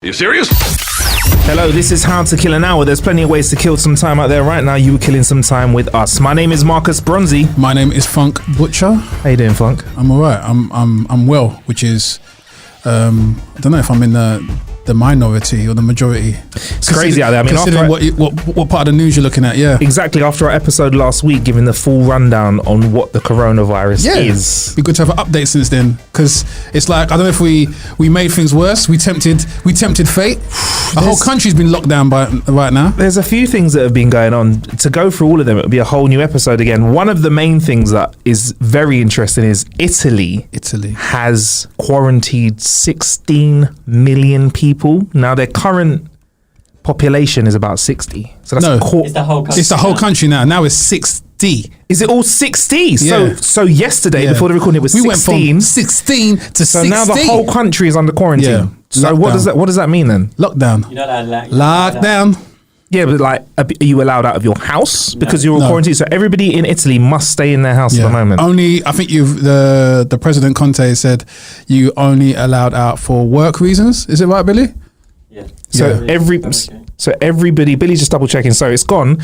You serious? Hello, this is How to Kill an Hour. There's plenty of ways to kill some time out there right now. You were killing some time with us. My name is Marcus Bronzy. My name is Funk Butcher. How you doing, Funk? I'm alright. I'm well, which is I don't know if I'm in the minority or the majority. It's crazy out there. I mean, considering what part of the news you're looking at, yeah. Exactly. After our episode last week, giving the full rundown on what the coronavirus is. Be good to have an update since then, because it's like, I don't know if we made things worse. We tempted fate. The whole country's been locked down right now. There's a few things that have been going on. To go through all of them, it would be a whole new episode again. One of the main things that is very interesting is Italy has quarantined 16 million people. Now their current population is about 60. So that's it's the whole country. It's the whole country now. Now it's 60. Is it all 60? Yeah. So yesterday, before the recording, it was 16. We went from 16 to 60. So now the whole country is under quarantine. Yeah. So what does that mean then? Lockdown. You're not allowed. Lockdown. Yeah, but like, are you allowed out of your house because you're quarantined? So everybody in Italy must stay in their house at the moment. Only, I think the President Conte said you only allowed out for work reasons. Is it right, Billy? Yeah. So everybody, Billy's just double checking. So it's gone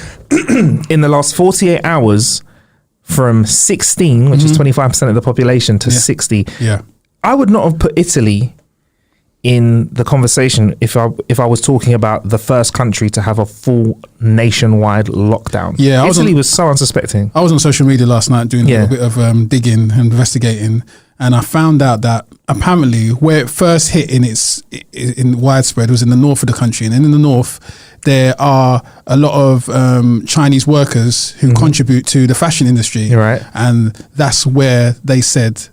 in the last 48 hours from 16, which is 25% of the population, to 60. Yeah. I would not have put Italy in the conversation if I was talking about the first country to have a full nationwide lockdown. Yeah, Italy was so unsuspecting. I was on social media last night doing a little bit of digging and investigating, and I found out that apparently where it first hit in widespread was in the north of the country, and in the north there are a lot of Chinese workers who contribute to the fashion industry. Right. And that's where they said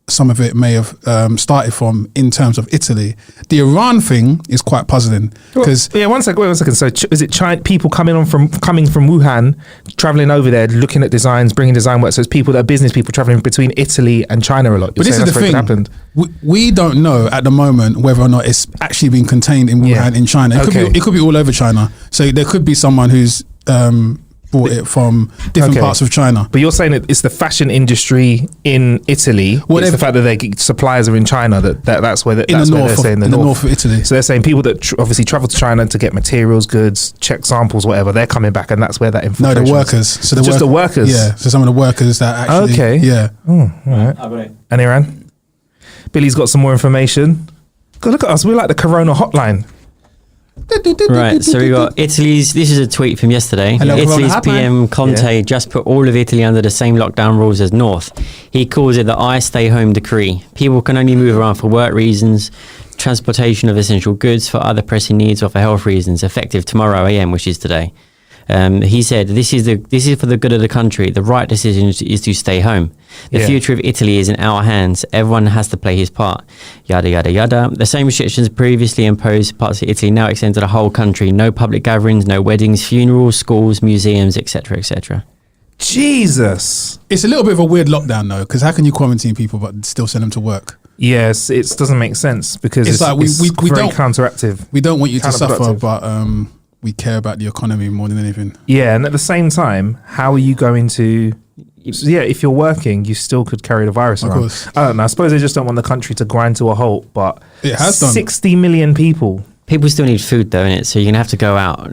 some of it may have started from in terms of Italy. The Iran thing is quite puzzling because wait one second. So is it people coming from Wuhan, traveling over there, looking at designs, bringing design work? So it's people that are business people traveling between Italy and China a lot. But this is the thing. Happened. We don't know at the moment whether or not it's actually been contained in Wuhan in China. It could be all over China. So there could be someone who's brought it from different parts of China. But you're saying it's the fashion industry in Italy. Well, it's the fact that their suppliers are in China that's where they're saying the north of Italy. So they're saying people that obviously travel to China to get materials, goods, check samples, whatever, they're coming back, and that's where that infiltration. No, the workers. So the workers. Yeah. So some of the workers that actually. Okay. Yeah. Oh, all right. I've got it. And Iran. Billy's got some more information. God, look at us. We're like the Corona hotline. Right, so we got Italy's. This is a tweet from yesterday. Hello, Italy's Corona PM Conte just put all of Italy under the same lockdown rules as North. He calls it the I Stay Home decree. People can only move around for work reasons, transportation of essential goods, for other pressing needs, or for health reasons. Effective tomorrow AM, which is today. He said, "This is for the good of the country. The right decision is to stay home. The future of Italy is in our hands. Everyone has to play his part. Yada yada yada." The same restrictions previously imposed parts of Italy now extend to the whole country. No public gatherings, no weddings, funerals, schools, museums, etc., etc. Jesus, it's a little bit of a weird lockdown though, because how can you quarantine people but still send them to work? Yes, it doesn't make sense because it's like we very counteractive. We don't want you to suffer, but we care about the economy more than anything. Yeah, and at the same time, how are you going to... if you're working, you still could carry the virus around. Of course. I don't know. I suppose they just don't want the country to grind to a halt, but it has done. 60 million people. People still need food though, innit? So you're going to have to go out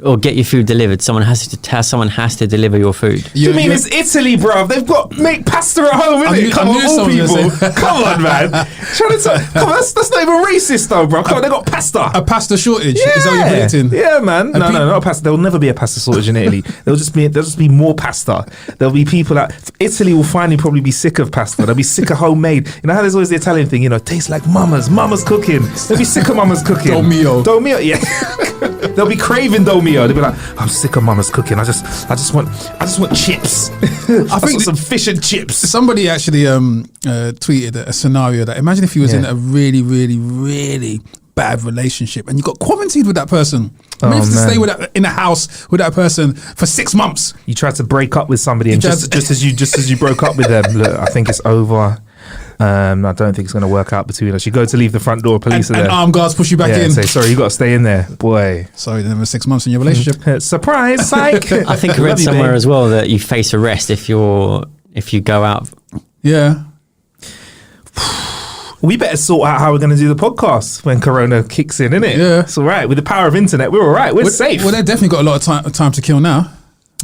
or get your food delivered. Someone has to deliver your food. You mean it's Italy, bruv? They've got make pasta at home, innit? Come on, all people. Come on, man. Come on, that's not even racist though, bro. Come on, they got pasta. A pasta shortage. Yeah. Is that what you're predicting? Yeah, man. No, not a pasta. There will never be a pasta shortage in Italy. There'll just be more pasta. There'll be people that Italy will finally probably be sick of pasta. They'll be sick of homemade. You know how there's always the Italian thing, tastes like mama's cooking. They'll be sick of mama's cooking. Domio, yeah. They'll be craving Domio. They'll be like, I'm sick of mama's cooking. I just want chips. I think some fish and chips. Somebody actually tweeted a scenario that imagine if you was in a really, really, really bad relationship and you got quarantined with that person. Imagine to stay in a house with that person for 6 months. You tried to break up with somebody, and just as you broke up with them, look, I think it's over. I don't think it's going to work out between us. You go to leave the front door, police are there. And armed guards push you back in. Say, sorry, you got to stay in there. Boy. Sorry, there were 6 months in your relationship. Surprise, psych. I think I read somewhere as well that you face arrest if you go out. Yeah. We better sort out how we're going to do the podcast when Corona kicks in, innit? Yeah. It's all right. With the power of internet, we're all right. We're safe. Well, they've definitely got a lot of time to kill now.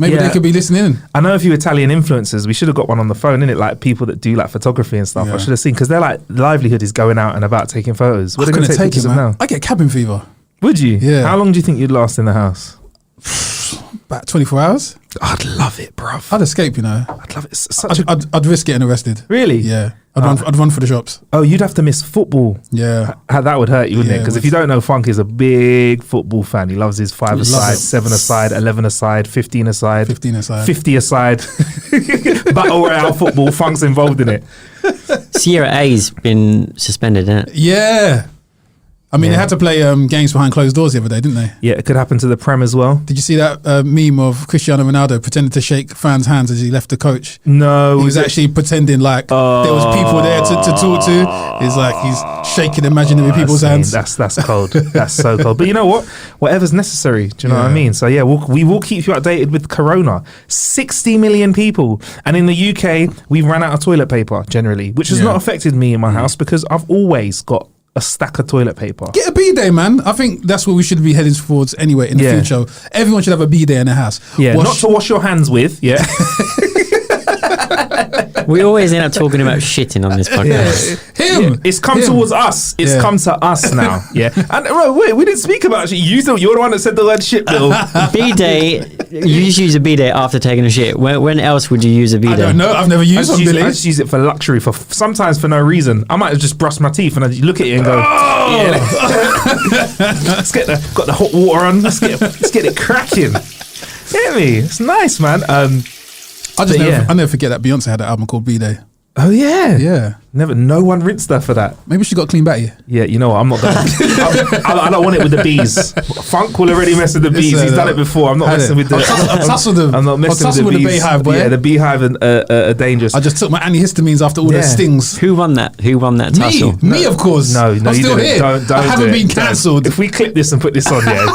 Maybe Yeah. they could be listening in. I know a few Italian influencers. We should have got one on the phone, innit? Like people that do like photography and stuff. Yeah. I should have seen, because their like livelihood is going out and about taking photos. What are they going to take it, pictures of man. now? I get cabin fever. Would you? Yeah. How long do you think you'd last in the house? About 24 hours. I'd love it, bruv. I'd escape, you know. I'd love it. It's such a... I'd risk getting arrested. Really? Yeah. I'd run for the shops. Oh, you'd have to miss football. Yeah. How that would hurt you, wouldn't it? Yeah, Because it if you don't know, Funk is a big football fan. He loves his 5 aside, 7 aside, 11 aside, 15 aside, 15 aside. 50 aside. Battle Royale football. Funk's involved in it. Sierra A's been suspended, isn't it? Yeah. I mean, Yeah. they had to play games behind closed doors the other day, didn't they? Yeah, it could happen to the Prem as well. Did you see that meme of Cristiano Ronaldo pretending to shake fans' hands as he left the coach? No. He was actually pretending like there was people there to talk to. It's like he's shaking imaginary people's hands. That's cold. That's so cold. But you know what? Whatever's necessary. Do you know what I Yeah. mean? So yeah, we will keep you updated with Corona. 60 million people, and in the UK, we've run out of toilet paper generally, which has Yeah. not affected me in my house because I've always got a stack of toilet paper. Get a B-day, man. I think that's what we should be heading towards anyway in the Yeah. future. Everyone should have a B-day in their house. Yeah, not to wash your hands with. Yeah, We always end up talking about shitting on this podcast. Him. it's come Him. towards us. It's Yeah. come to us now. Yeah, and wait, we didn't speak about shit. You're the one that said the word shit, Bill. B-day, you just use a B-day after taking a shit. When else would you use a B-day? I don't know. I've never used one, Billy. I just use it for luxury, for sometimes for no reason. I might have just brushed my teeth and I look at it and go, yeah. Got the hot water on. Let's get it cracking. Get me? It's nice, man. I just But never forget that Beyonce had an album called B-Day. Oh yeah, Yeah. No one rinsed her for that. Maybe she got clean batty. Yeah, you know what? I'm not going. I don't want it with the bees. Funk will already mess with the bees. He's done it before. I'm not messing with the. I'll tussle them. I'm not messing I'll tussle with the the bees. beehive, boy. Yeah, the beehive are dangerous. I just took my antihistamines after all Yeah. the stings. Who won that? Who won that tussle? Me, of course. No, I'm you still didn't. here. Don't I haven't do been it. Don't. cancelled. If we clip this and put this on, yeah.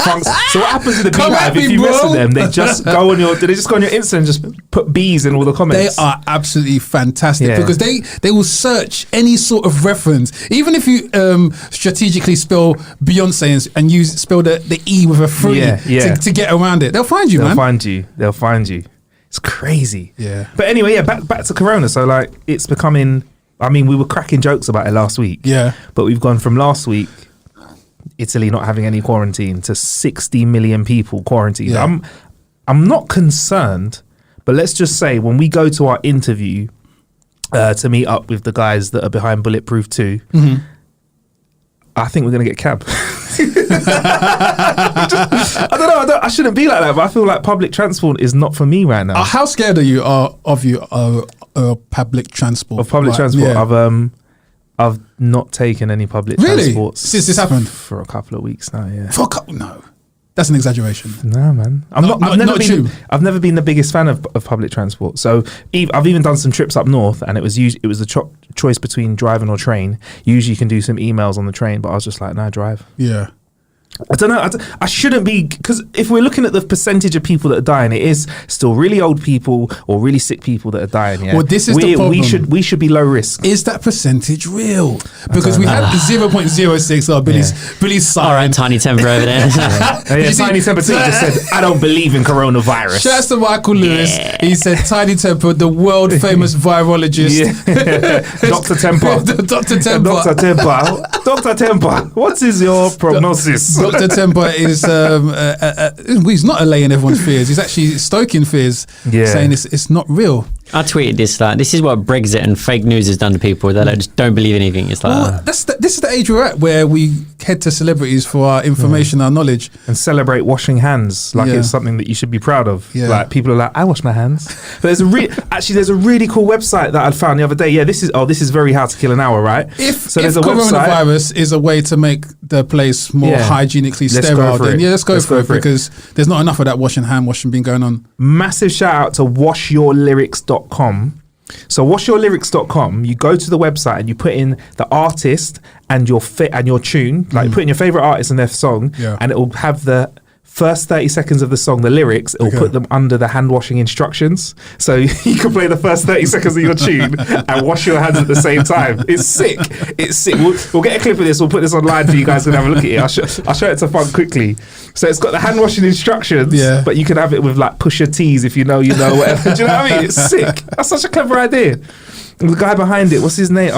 Funks. So what happens with the Come beehive? at me, If you mess bro. with them, they just go on your. Do they just go on your Insta and just put bees in all the They comments? are absolutely fantastic Yeah. because they will search any sort of reference, even if you strategically spell Beyonce and use spell the E with a 3 Yeah. to get around it. They'll find you, They'll man. find you. They'll find you. It's crazy. Yeah. But anyway, yeah, back to Corona. So like, it's becoming. I mean, we were cracking jokes about it last week. Yeah. But we've gone from last week, Italy not having any quarantine, to 60 million people quarantined. Yeah. I'm not concerned, but let's just say when we go to our interview to meet up with the guys that are behind Bulletproof 2, I think we're going to get cab. I don't know. I shouldn't be like that, but I feel like public transport is not for me right now. How scared are you of public transport? Of public Like, transport, yeah. I've not taken any public Really? transport Since this happened? for a couple of weeks now. Yeah. No, that's an exaggeration. No, man. Not true. I've never been the biggest fan of public transport. So I've even done some trips up north, and it was a choice between driving or train. Usually, you can do some emails on the train, but I was just like, nah, drive. Yeah. I don't know. I shouldn't be, because if we're looking at the percentage of people that are dying, it is still really old people or really sick people that are dying. Yeah. Well, this is the problem. We should be low risk. Is that percentage real? Because we had 0.06. Billy's side. All right, Tiny Temper over there. Yeah, You see- Tiny Temper T just said, "I don't believe in coronavirus." Shouts to Michael Lewis. He said Tiny Temper, the world famous virologist. Yeah. Dr. Temper. Dr. Temper. Dr. Temper. Dr. Temper. What is your prognosis? Dr. Temper is he's not allaying everyone's fears. He's actually stoking fears, Yeah. saying it's not real. I tweeted this like, this is what Brexit and fake news has done to people. They like, just don't believe anything. It's like, Well, this is the age we're at, where we head to celebrities for our information, our knowledge. And celebrate washing hands like Yeah. it's something that you should be proud of. Yeah. Like people are like, I wash my hands. But there's a really cool website that I found the other day. Yeah, this is very How to Kill an Hour, right? If there's a coronavirus is a way to make the place more Yeah. hygienically Let's sterile, go for then it. yeah, let's go Let's for go it for it. because there's not enough of that hand washing being going on. Massive shout out to washyourlyrics.com. So washyourlyrics.com, you go to the website and you put in the artist and your tune, like put in your favorite artist and their song, Yeah. and it will have the first 30 seconds of the song, the lyrics, it'll put them under the hand washing instructions. So you can play the first 30 seconds of your tune and wash your hands at the same time. It's sick. It's sick. We'll get a clip of this. We'll put this online for you guys to have a look at it. I'll show it to Funk quickly. So it's got the hand washing instructions, but you can have it with like Pusha T's if you know, whatever. Do you know what I mean? It's sick. That's such a clever idea. The guy behind it, what's his name?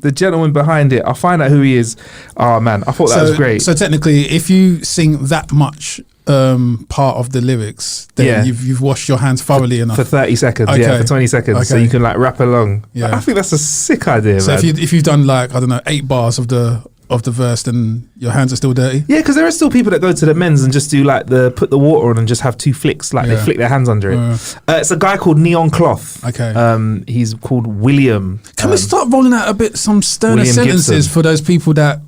The gentleman behind it. I'll find out who he is. Oh man, I thought that was great. So technically, if you sing that much part of the lyrics, then you've washed your hands thoroughly enough for 30 seconds. For 20 seconds, so you can like rap along. I think that's a sick idea. So man. if you've done like 8 bars of the verse, then your hands are still dirty. Yeah, because there are still people that go to the men's and just do like put the water on and just have 2 flicks, like they flick their hands under it. It's a guy called Neon Cloth. Okay. He's called William. Can we start rolling out some sterner William sentences Gibson. for those people that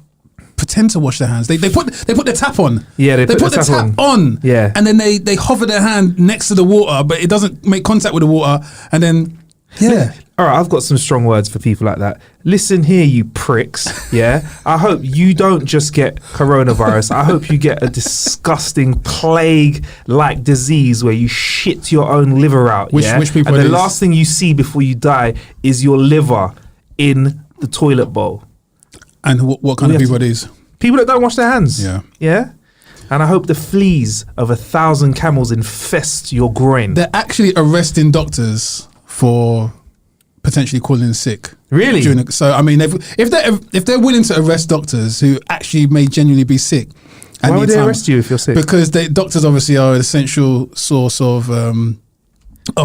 pretend to wash their hands? They put the tap on. Yeah, they put the tap on. Yeah. And then they hover their hand next to the water, but it doesn't make contact with the water. And then All right, I've got some strong words for people like that. Listen here, you pricks. Yeah, I hope you don't just get coronavirus. I hope you get a disgusting plague-like disease where you shit your own liver out. Which people? And the last thing you see before you die is your liver in the toilet bowl. And what kind of people are these? People that don't wash their hands. Yeah. Yeah. And I hope the fleas of 1,000 camels infest your groin. They're actually arresting doctors for potentially calling in sick. Really? So I mean, if they're willing to arrest doctors who actually may genuinely be sick, why would they arrest you if you're sick? Because doctors obviously are an essential source of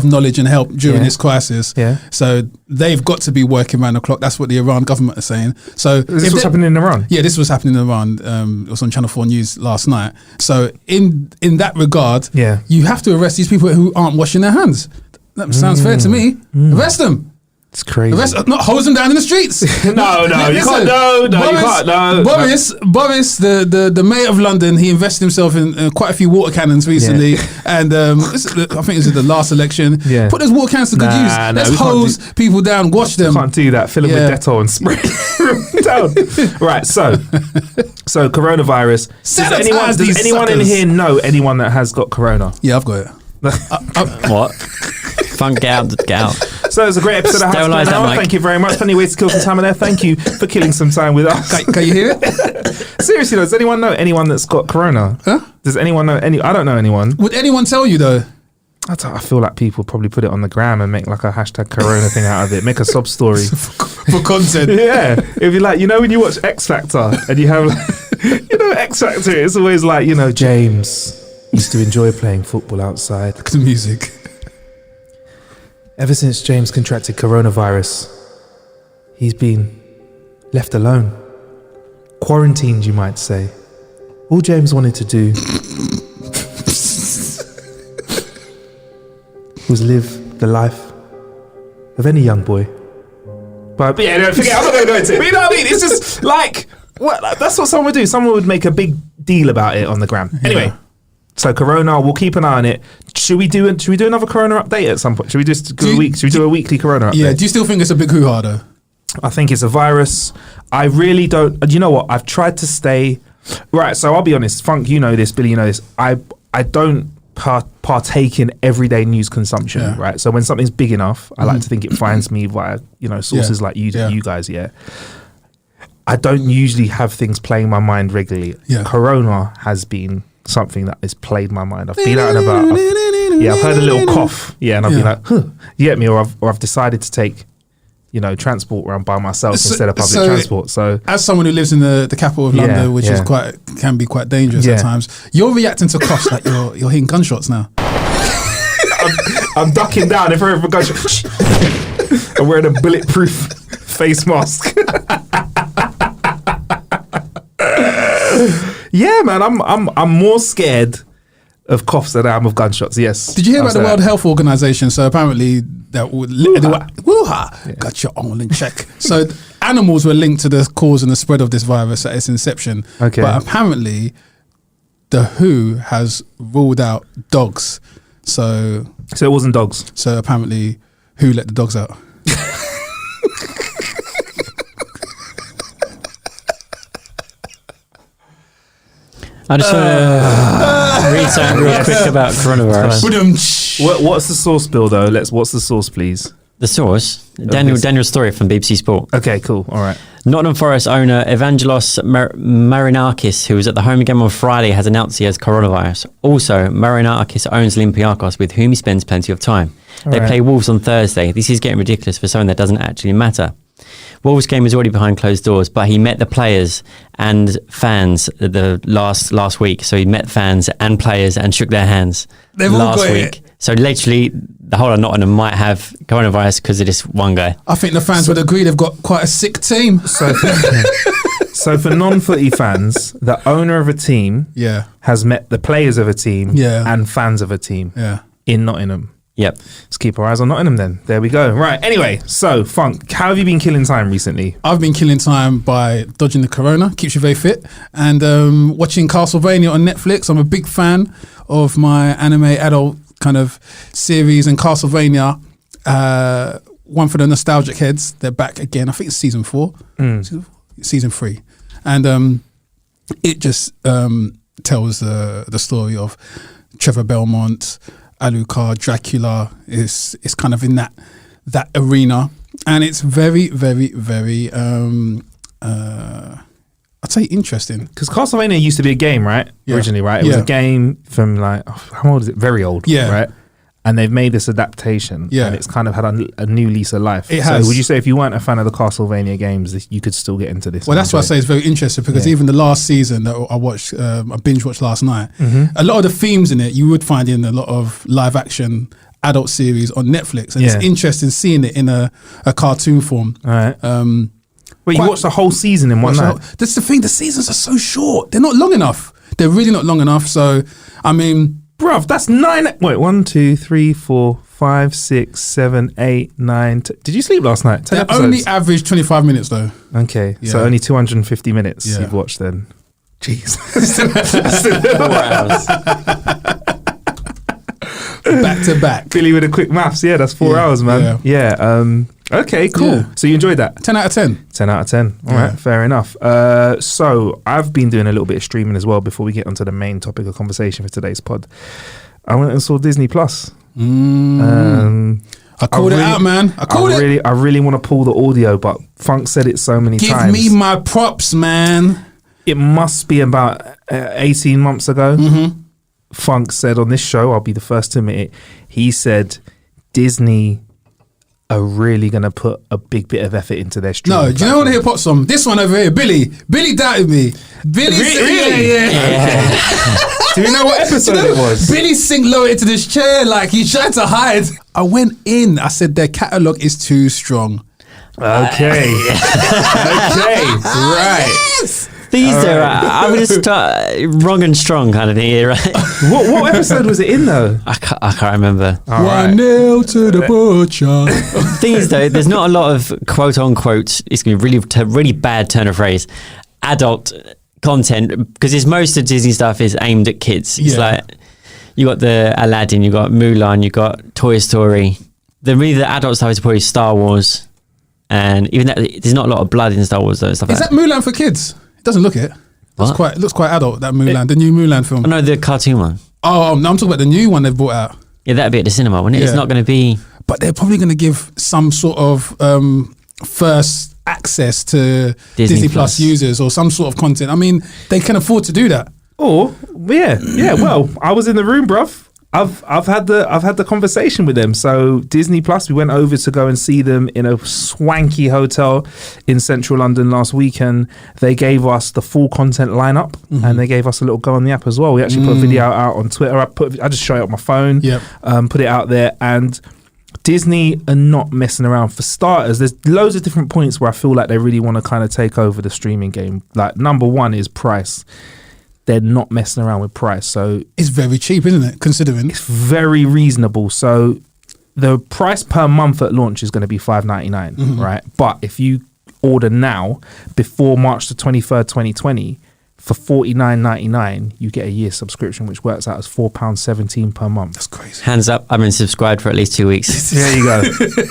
knowledge and help during this crisis. Yeah. So they've got to be working around the clock. That's what the Iran government is saying. So Is this what's happening in Iran? Yeah, this was happening in Iran. It was on Channel 4 News last night. So in that regard, you have to arrest these people who aren't washing their hands. That sounds fair to me. Arrest them. It's crazy. Not hose them down in the streets. No, you can't. No, you can't. No. Boris, the mayor of London, he invested himself in quite a few water cannons recently, and I think this is the last election. Yeah. Put those water cannons to good use. Let's hose people down, wash them. Can't do that. Fill them with Dettol and spray them down. Right. So coronavirus. Does anyone in here know anyone that has got corona? Yeah, I've got it. What? Funk, get out. So it's a great episode of House Sterilise that mic. Thank you very much. Plenty of ways to kill some time in there. Thank you for killing some time with us. Can you hear it? Seriously though, does anyone know anyone that's got corona? Huh? Does anyone know any? I don't know anyone. Would anyone tell you though? I feel like people probably put it on the gram and make like a hashtag corona thing out of it. Make a sob story. For content. Yeah. It'd be like, when you watch X Factor and you have X Factor, it's always like, James used to enjoy playing football outside. The music. Ever since James contracted coronavirus, he's been left alone. Quarantined, you might say. All James wanted to do was live the life of any young boy. But yeah, don't forget, I'm not going to go into it. But you know what I mean? It's just like, that's what someone would do. Someone would make a big deal about it on the gram. Anyway. Yeah. So Corona, we'll keep an eye on it. Should we do another Corona update at some point? Should we just do a week? Should we do a weekly Corona update? Yeah. Do you still think it's a big hoo-ha though? I think it's a virus. I really don't. You know what? I've tried to stay right. So I'll be honest. Funk, you know this. Billy, you know this. I don't partake in everyday news consumption. Yeah. Right. So when something's big enough, I like to think it finds me via sources like you guys. Yeah. I don't usually have things playing my mind regularly. Yeah. Corona has been something that has played my mind. I've been out and about. I've heard a little cough. Yeah, and I've been like, huh, you get me? Or I've decided to take, transport around by myself instead of public transport. So, as someone who lives in the capital of London, which is can be quite dangerous at times, you're reacting to coughs like you're hitting gunshots now. I'm ducking down if I hear a gunshot. I'm wearing a bulletproof face mask. Yeah, man, I'm more scared of coughs than I am of gunshots. Yes. Did you hear about the World Health Organization? So apparently that got your all in check. So animals were linked to the cause and the spread of this virus at its inception. Okay. But apparently the WHO has ruled out dogs. So it wasn't dogs. So apparently WHO let the dogs out. I just want Read something real quick about coronavirus. What's the source, Bill? Though, what's the source, please? The source, Daniel Story from BBC Sport. Okay, cool. All right. Nottingham Forest owner Evangelos Marinakis, who was at the home game on Friday, has announced he has coronavirus. Also, Marinakis owns Olympiacos, with whom he spends plenty of time. They play Wolves on Thursday. This is getting ridiculous for something that doesn't actually matter. Wolves game is already behind closed doors, but he met the players and fans the last week. So he met fans and players and shook their hands last week. So literally, the whole of Nottingham might have coronavirus because of this one guy. I think the fans would agree they've got quite a sick team. So for non-footy fans, the owner of a team has met the players of a team and fans of a team in Nottingham. Yep. Let's keep our eyes on Nottingham then. There we go. Right. Anyway, so Funk, how have you been killing time recently? I've been killing time by dodging the corona, keeps you very fit, and watching Castlevania on Netflix. I'm a big fan of my anime adult kind of series, and Castlevania, one for the nostalgic heads. They're back again. I think it's season 4, season 3, and it just tells the story of Trevor Belmont, Alucard, Dracula. Is kind of in that arena, and it's very, very, very I'd say interesting. Because Castlevania used to be a game, right? Yeah. Originally, right? It was a game from like, how old is it? Very old, right? And they've made this adaptation, and it's kind of had a new lease of life. It has. So would you say if you weren't a fan of the Castlevania games, you could still get into this? Well, that's why I say it's very interesting, because even the last season that I watched, I binge watched last night, a lot of the themes in it you would find in a lot of live action adult series on Netflix, and it's interesting seeing it in a cartoon form. All right. Wait, you watched the whole season in one night? That's the thing. The seasons are so short. They're not long enough. They're really not long enough. So, I mean, bruv, that's 9. Wait, 1, 2, 3, 4, 5, 6, 7, 8, 9. Did you sleep last night? 10 episodes? Only average 25 minutes though. Okay, so only 250 minutes you've watched then. Jeez. 4 hours. Back to back. Billy with a quick maths. Yeah, that's 4 hours, man. Okay, cool. Yeah. So you enjoyed that? 10 out of 10. 10 out of 10. All right, fair enough. So I've been doing a little bit of streaming as well before we get onto the main topic of conversation for today's pod. I went and saw Disney Plus. I called it out, man. I really want to pull the audio, but Funk said it so many times. Give me my props, man. It must be about 18 months ago. Funk said on this show, I'll be the first to admit it, he said Disney are really going to put a big bit of effort into their streaming. No, do you know what I hear pop song? This one over here, Billy doubted me. Billy really? Yeah. Do you know what episode it was? Billy sink low into this chair like he tried to hide. I went in, I said their catalogue is too strong. Okay. Right. Yes. These are, I would just wrong and strong kind of thing, right? What episode was it in though? I can't remember. 1-0 to the butcher. The thing is though, there's not a lot of quote unquote, it's going to be really bad turn of phrase, adult content, because it's most of Disney stuff is aimed at kids. It's like, you got the Aladdin, you got Mulan, you got Toy Story. The adult stuff is probably Star Wars. And even that, there's not a lot of blood in Star Wars though. Stuff is that Mulan for kids? Doesn't look it. It looks quite adult, that Mulan, the new Mulan film. Oh no, the cartoon one. Oh no, I'm talking about the new one they've brought out. Yeah, that'd be at the cinema, wouldn't it? It's not going to be. But they're probably going to give some sort of first access to Disney Plus users or some sort of content. I mean, they can afford to do that. Or well, I was in the room, bruv. I've had the conversation with them. So Disney Plus, we went over to go and see them in a swanky hotel in central London last weekend. They gave us the full content lineup, and they gave us a little go on the app as well. We actually put a video out on Twitter. I just show it on my phone, put it out there, and Disney are not messing around. For starters, there's loads of different points where I feel like they really want to kind of take over the streaming game. Like number one is price. They're not messing around with price. So it's very cheap, isn't it? Considering it's very reasonable. So the price per month at launch is going to be $5.99, right? But if you order now before March the 23rd, 2020, for $49.99, you get a year subscription, which works out as £4.17 per month. That's crazy. Hands up, I've been subscribed for at least 2 weeks. There you go.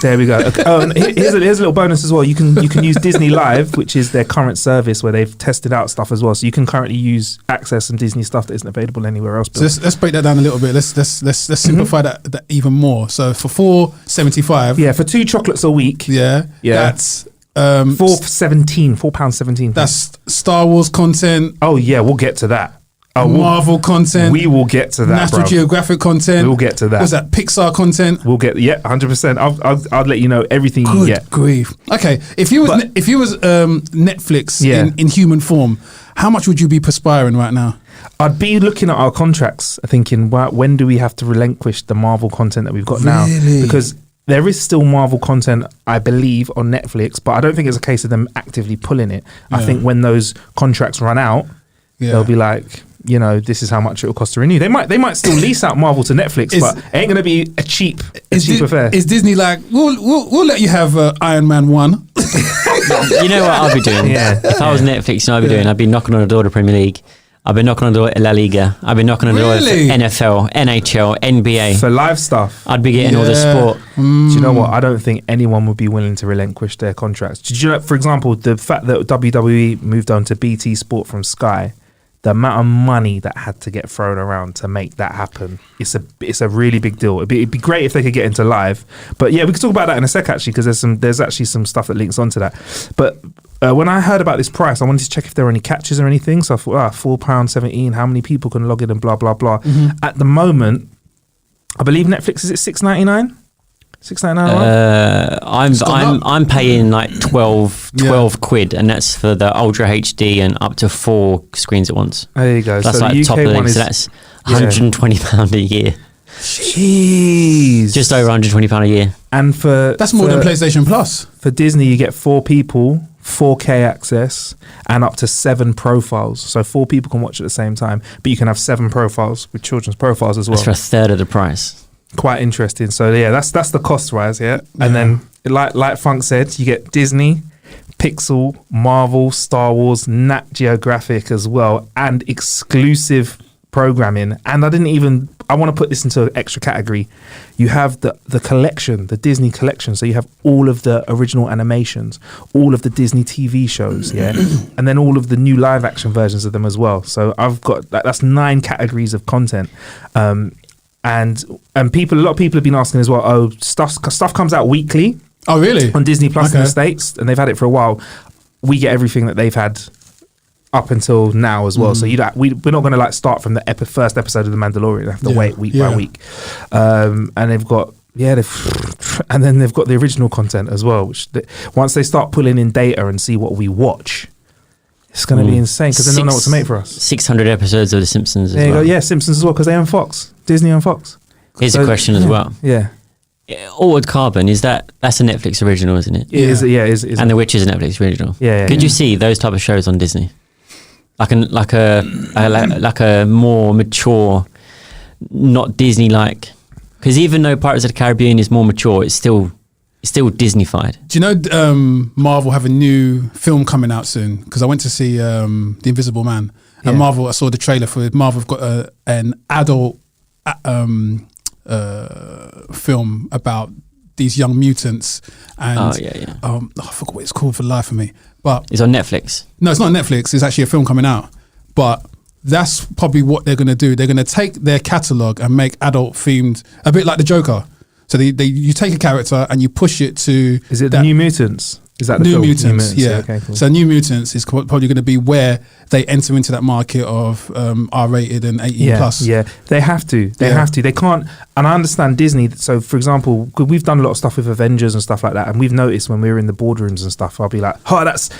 There we go. Okay. Oh, and here's a little bonus as well. You can use Disney Live, which is their current service where they've tested out stuff as well. So you can currently access some Disney stuff that isn't available anywhere else. So let's break that down a little bit. Let's simplify that even more. So for $4.75, yeah, for 2 chocolates a week, yeah, that's £4.17. That's Star Wars content. Oh yeah, we'll get to that. Oh, Marvel content. We will get to that. National Geographic content. We'll get to that. What's that? Pixar content. We'll get 100%. I'll let you know everything you get. Good grief. Okay, if you was Netflix in human form, how much would you be perspiring right now? I'd be looking at our contracts, thinking, when do we have to relinquish the Marvel content that we've got now? Because there is still Marvel content, I believe, on Netflix, but I don't think it's a case of them actively pulling it. Yeah. I think when those contracts run out, they'll be like, this is how much it will cost to renew. They might still lease out Marvel to Netflix, but it ain't going to be a cheap affair. Is Disney like, we'll let you have Iron Man 1? You know what I'll be doing? Yeah. If I was Netflix, I'd be knocking on the door of the Premier League. I've been knocking on the door at La Liga. I've been knocking on the door at NFL, NHL, NBA. For live stuff. I'd be getting all the sport. Do you know what? I don't think anyone would be willing to relinquish their contracts. Did you know, for example, the fact that WWE moved on to BT Sport from Sky, the amount of money that had to get thrown around to make that happen, it's a really big deal. It'd be great if they could get into live. But yeah, we could talk about that in a sec actually, because there's actually some stuff that links onto that. But when I heard about this price, I wanted to check if there were any catches or anything. So I thought, £4.17, how many people can log in and blah, blah, blah. Mm-hmm. At the moment, I believe Netflix is at $6.99? $6.99? I'm paying like 12 quid, and that's for the Ultra HD and up to 4 screens at once. There you go. That's so like the top UK of the one league. So that's £120 a year. Jeez. Just over £120 a year. And that's more than PlayStation Plus. For Disney, you get 4 people, 4K access, and up to 7 profiles. So 4 people can watch at the same time, but you can have 7 profiles with children's profiles as well. That's for a third of the price. Quite interesting. So yeah, that's the cost rise, and then like Funk said, you get Disney, Pixel, Marvel, Star Wars, Nat Geographic as well, and exclusive programming. And I want to put this into an extra category. You have the collection, the Disney collection. So you have all of the original animations, all of the Disney TV shows, and then all of the new live action versions of them as well. So I've got that's 9 categories of content. And a lot of people have been asking as well, stuff comes out weekly. Oh, really? On Disney Plus in the States, and they've had it for a while. We get everything that they've had up until now as well. So we're not going to start from the first episode of The Mandalorian. They have to wait week by week. And they've got and then they've got the original content as well, which once they start pulling in data and see what we watch, it's going to be insane, because they don't know what to make for us. 600 episodes of The Simpsons as well. There you go. Yeah, Simpsons as well, because they own Fox. Disney and Fox. Here's a question as well. Yeah. Altered Carbon, that's a Netflix original, isn't it? It is. And The Witch is a Netflix original. Yeah. Could you see those type of shows on Disney? Like a more mature, not Disney-like. Because even though Pirates of the Caribbean is more mature, it's still Disney-fied. Do you know Marvel have a new film coming out soon? Because I went to see The Invisible Man. And Marvel, I saw the trailer for it. Marvel have got an adult film about these young mutants. And I forgot what it's called for the life of me. But it's on Netflix. No, it's not on Netflix. It's actually a film coming out. But that's probably what they're going to do. They're going to take their catalogue and make adult themed, a bit like the Joker. So you take a character and you push it to... Is it the New Mutants? Is that the New film? Mutants, yeah. Okay, cool. So New Mutants is probably going to be where they enter into that market of R-rated and 18 plus. Yeah, they have to. They can't... And I understand Disney. So, for example, we've done a lot of stuff with Avengers and stuff like that, and we've noticed when we were in the boardrooms and stuff, I'll be like, that's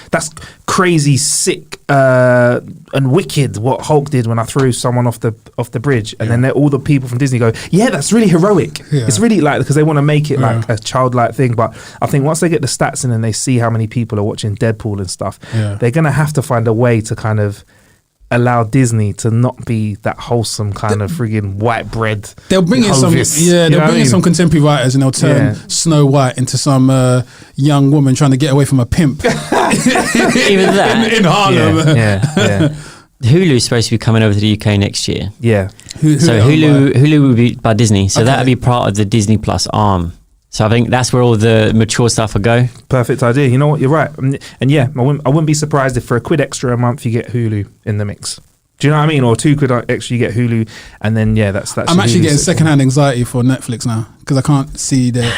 crazy, sick, and wicked what Hulk did when I threw someone off the bridge. And then all the people from Disney go, yeah, that's really heroic. Yeah. It's really because they want to make it like a childlike thing. But I think once they get the stats in and they see how many people are watching Deadpool and stuff, they're going to have to find a way to kind of allow Disney to not be that wholesome kind of friggin' white bread. They'll bring in some contemporary writers, and they'll turn Snow White into some young woman trying to get away from a pimp. Even that in Harlem. Hulu's supposed to be coming over to the UK next year. Yeah. Hulu will be by Disney, so Okay. that'll be part of the Disney Plus arm. So I think that's where all the mature stuff will go. Perfect idea. You know what? You're right. And yeah, I wouldn't be surprised if for £1 extra a month you get Hulu in the mix. Do you know what I mean? Or £2 extra you get Hulu, and then that's. I'm actually getting secondhand anxiety for Netflix now because I can't see their.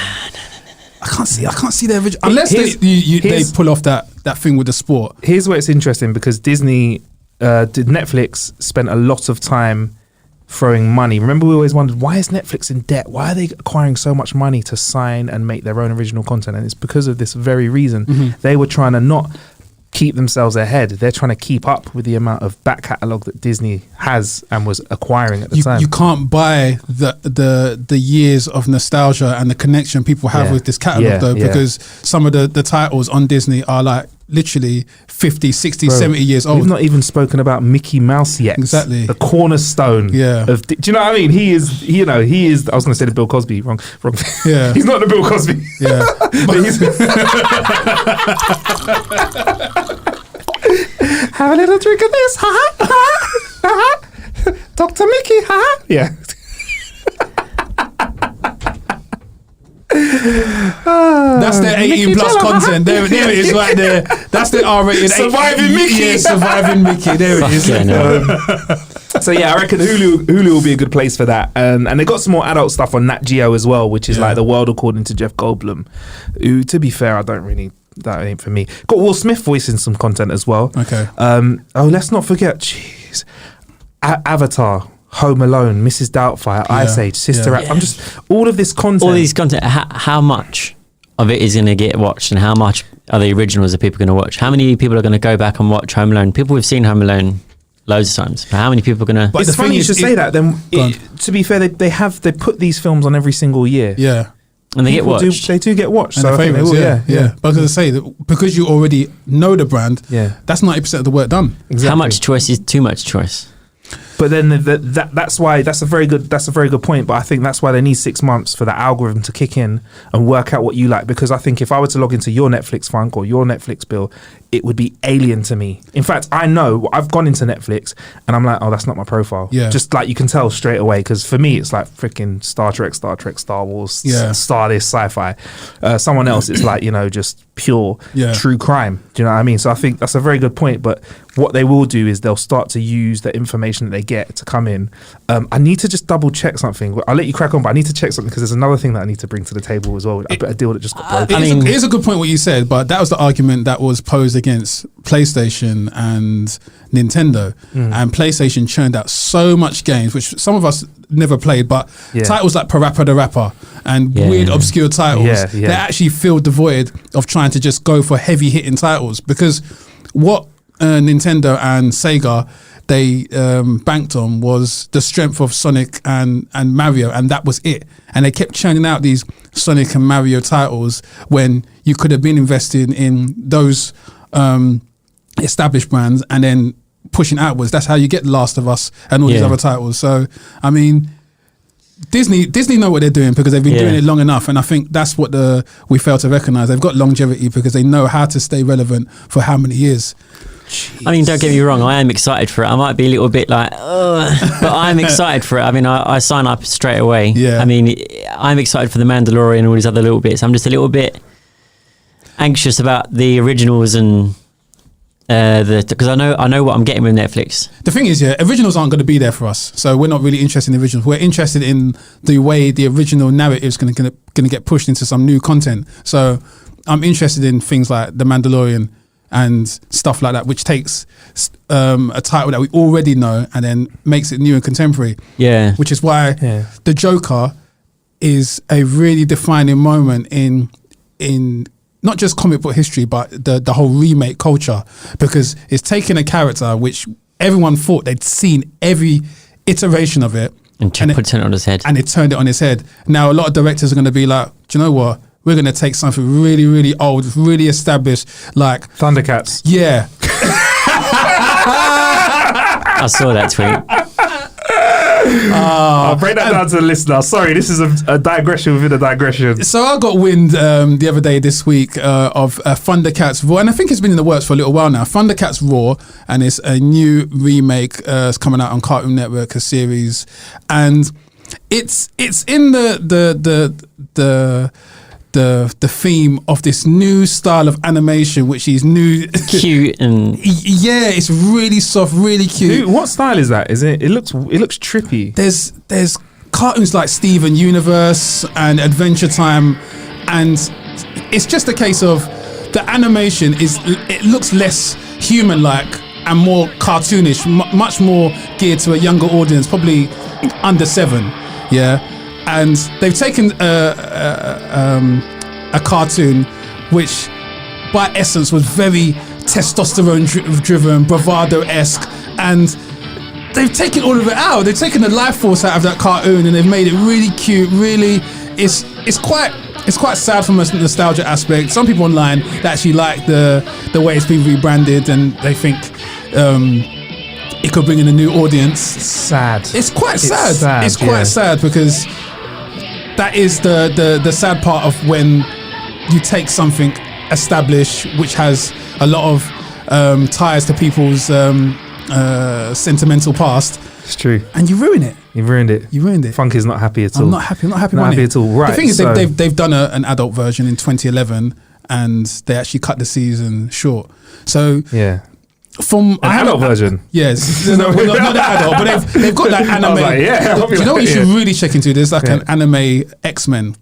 I can't see their original unless they pull off that thing with the sport. Here's where it's interesting because Netflix spent a lot of time throwing money. Remember, we always wondered, why is Netflix in debt? Why are they acquiring so much money to sign and make their own original content? And it's because of this very reason. Mm-hmm. They were trying to not keep themselves ahead. They're trying to keep up with the amount of back catalogue that Disney has and was acquiring at the time. You can't buy the years of nostalgia and the connection people have with this catalogue because some of the titles on Disney are like literally 50, 60, 70 years old. We've not even spoken about Mickey Mouse yet. Exactly. The cornerstone. Yeah. Do you know what I mean? He is, I was going to say the Bill Cosby, wrong. Yeah. He's not the Bill Cosby. Yeah. But he's have a little drink of this, Dr. Mickey, yeah. That's their 18 plus content. There it is right there. That's the R-rated. Surviving Mickey. Yeah, Surviving Mickey. There it is. So yeah, I reckon Hulu will be a good place for that. And they got some more adult stuff on Nat Geo as well, which is like The World According to Jeff Goldblum. Who, to be fair, that ain't for me. Got Will Smith voicing some content as well. Okay. Let's not forget, jeez, Avatar, Home Alone, Mrs. Doubtfire, Ice Age, Sister Act. I'm just all of this content. All these content. How much of it is going to get watched, and how much are the originals that people are going to watch? How many people are going to go back and watch Home Alone? People have seen Home Alone loads of times. But how many people are going to? But it's funny you should say that. Then, to be fair, they put these films on every single year. Yeah. And they get watched. They do get watched. And so the I think they favourites, will, yeah. But I was going to say that because you already know the brand, that's 90% of the work done. Exactly. How much choice is too much choice? But then that's why that's a very good point. But I think that's why they need 6 months for the algorithm to kick in and work out what you like. Because I think if I were to log into your Netflix, Funk, or your Netflix bill, it would be alien to me. In fact, I know I've gone into Netflix and I'm like, oh, that's not my profile. Yeah. Just like you can tell straight away. Because for me, it's like freaking Star Trek, Star Wars, Star this, sci-fi. Someone else, it's like, just pure true crime. Do you know what I mean? So I think that's a very good point. But what they will do is they'll start to use the information that they get to come in. I need to just double check something. I'll let you crack on, but I need to check something because there's another thing that I need to bring to the table as well. A deal that just got broken. It is a good point what you said, but that was the argument that was posed against PlayStation and Nintendo. And PlayStation churned out so much games, which some of us never played, but titles like Parappa the Rapper and weird obscure titles, they actually filled the void of trying to just go for heavy hitting titles, because what Nintendo and Sega they banked on was the strength of Sonic and Mario, and that was it. And they kept churning out these Sonic and Mario titles when you could have been invested in those established brands and then pushing outwards. That's how you get Last of Us and all these other titles. So I mean, Disney know what they're doing because they've been doing it long enough, and I think that's what we fail to recognize. They've got longevity because they know how to stay relevant for how many years. I mean, don't get me wrong, I am excited for it. I might be a little bit like, but I'm excited for it. I mean, I sign up straight away. Yeah. I mean, I'm excited for The Mandalorian and all these other little bits. I'm just a little bit anxious about the originals and because I know what I'm getting with Netflix. The thing is, originals aren't going to be there for us, so we're not really interested in the originals. We're interested in the way the original narrative is going to get pushed into some new content. So I'm interested in things like The Mandalorian and stuff like that, which takes a title that we already know and then makes it new and contemporary. Yeah, which is why The Joker is a really defining moment in not just comic book history, but the whole remake culture, because it's taking a character which everyone thought they'd seen every iteration of it and turned it on his head. And it turned it on his head. Now, a lot of directors are going to be like, do you know what? We're going to take something really, really old, really established, like Thundercats. Yeah. I saw that tweet. I'll break that down to the listener. Sorry, this is a digression within a digression. So I got wind the other day this week of Thundercats Raw, and I think it's been in the works for a little while now. Thundercats Raw, and it's a new remake. It's coming out on Cartoon Network, a series, and it's in the theme of this new style of animation, which is new, Cute and yeah, it's really soft, really cute. Dude, what style is that? Is it? It looks trippy. There's cartoons like Steven Universe and Adventure Time, and it's just a case of the animation it looks less human-like and more cartoonish, much more geared to a younger audience, probably under 7. Yeah, and they've taken a cartoon which, by essence, was very testosterone-driven, bravado-esque, and they've taken all of it out. They've taken the life force out of that cartoon, and they've made it really cute. Really, it's quite sad from a nostalgia aspect. Some people online that actually like the way it's been rebranded, and they think it could bring in a new audience. It's sad. It's quite sad. It's quite sad because that is the sad part of when you take something established which has a lot of ties to people's sentimental past. It's true. And you ruin it. You've ruined it. You ruined it. Funky's not happy at all. I'm not happy. Not happy at all. Right. The thing is, so they've done an adult version in 2011, and they actually cut the season short. So yeah. From an adult version. Yes, not the adult, but they've got that anime. I was like, yeah, Do you know what you should really check into? There's like an anime X-Men.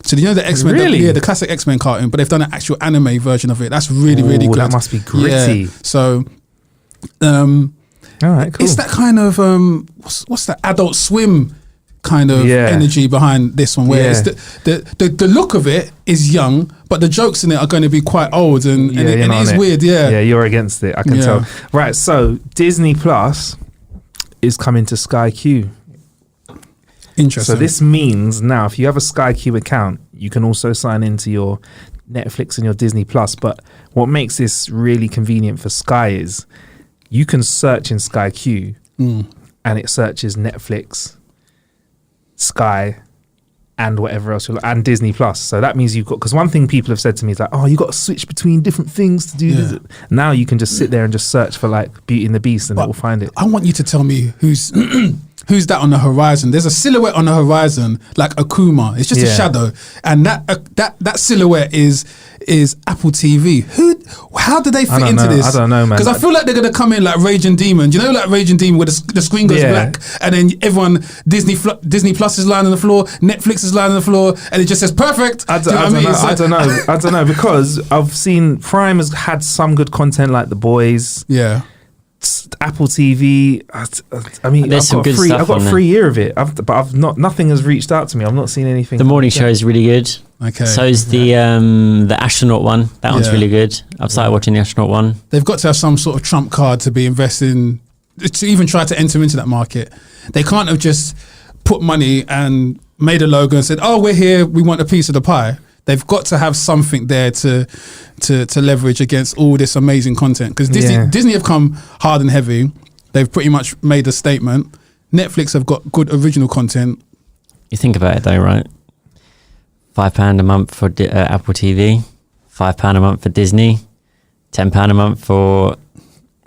So do you know the X-Men? Really? The classic X-Men cartoon, but they've done an actual anime version of it. That's really good. That must be gritty. Yeah. So, all right, cool. it's that kind of what's that Adult Swim kind of energy behind this one, where it's the look of it is young, but the jokes in it are going to be quite old, and it is weird. Yeah, you're against it. I can tell. Right, so Disney Plus is coming to Sky Q. Interesting. So this means now, if you have a Sky Q account, you can also sign into your Netflix and your Disney Plus. But what makes this really convenient for Sky is you can search in Sky Q, and it searches Netflix, Sky, and whatever else and Disney Plus. So that means you've got, because one thing people have said to me is like, oh, you got to switch between different things to do this. Now you can just sit there and just search for like Beauty and the Beast, and it will find it. I want you to tell me who's that on the horizon. There's a silhouette on the horizon like Akuma. It's just a shadow, and that silhouette is Apple TV. How do they fit into this? I don't know, man. Because I feel like they're gonna come in like Raging Demon. Do you know, like Raging Demon, where the screen goes black, and then everyone Disney Plus is lying on the floor, Netflix is lying on the floor, and it just says perfect. I don't know because I've seen Prime has had some good content like The Boys. Yeah. Apple TV. I mean, There's some good stuff. I've got a free year of it, but I've not. Nothing has reached out to me. I've not seen anything. The morning show is really good. Okay. So is the astronaut one. That one's really good. I've started watching the astronaut one. They've got to have some sort of trump card to be investing, to even try to enter into that market. They can't have just put money and made a logo and said, "Oh, we're here. We want a piece of the pie." They've got to have something there to leverage against all this amazing content, because Disney have come hard and heavy. They've pretty much made a statement. Netflix have got good original content. You think about it though, right? £5 a month for Apple TV, £5 a month for Disney, £10 a month for